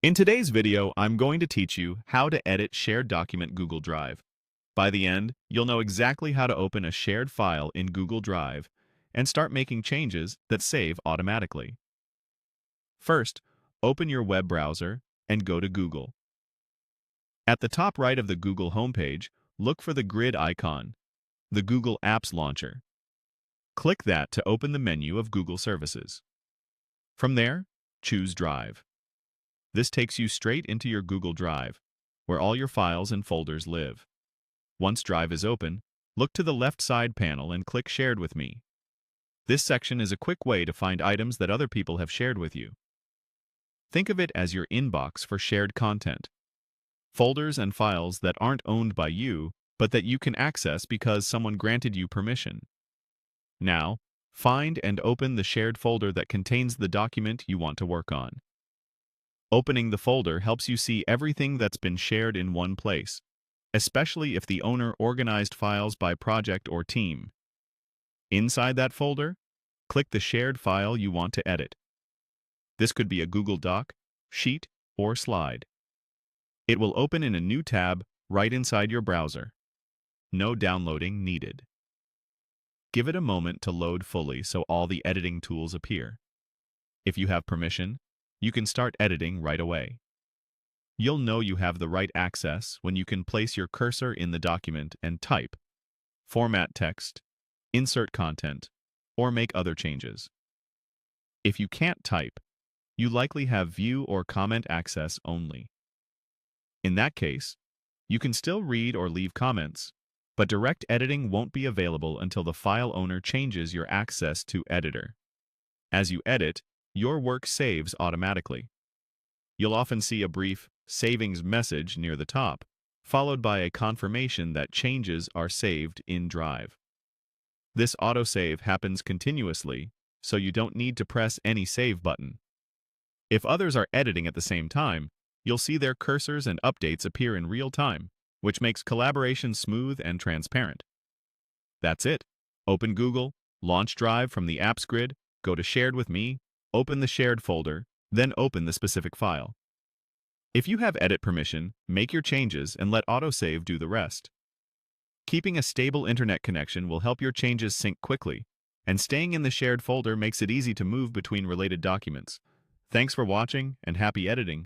In today's video, I'm going to teach you how to edit shared document Google Drive. By the end, you'll know exactly how to open a shared file in Google Drive and start making changes that save automatically. First, open your web browser and go to Google. At the top right of the Google homepage, look for the grid icon, the Google Apps Launcher. Click that to open the menu of Google Services. From there, choose Drive. This takes you straight into your Google Drive, where all your files and folders live. Once Drive is open, look to the left side panel and click Shared with Me. This section is a quick way to find items that other people have shared with you. Think of it as your inbox for shared content. Folders and files that aren't owned by you, but that you can access because someone granted you permission. Now, find and open the shared folder that contains the document you want to work on. Opening the folder helps you see everything that's been shared in one place, especially if the owner organized files by project or team. Inside that folder, click the shared file you want to edit. This could be a Google Doc, sheet, or slide. It will open in a new tab right inside your browser. No downloading needed. Give it a moment to load fully so all the editing tools appear. If you have permission, you can start editing right away. You'll know you have the right access when you can place your cursor in the document and type, format text, insert content, or make other changes. If you can't type, you likely have view or comment access only. In that case, you can still read or leave comments, but direct editing won't be available until the file owner changes your access to editor. As you edit, your work saves automatically. You'll often see a brief savings message near the top, followed by a confirmation that changes are saved in Drive. This autosave happens continuously, so you don't need to press any save button. If others are editing at the same time, you'll see their cursors and updates appear in real time, which makes collaboration smooth and transparent. That's it. Open Google, launch Drive from the Apps grid, go to Shared with Me, open the shared folder, then open the specific file. If you have edit permission, make your changes and let autosave do the rest. Keeping a stable internet connection will help your changes sync quickly, and staying in the shared folder makes it easy to move between related documents. Thanks for watching and happy editing.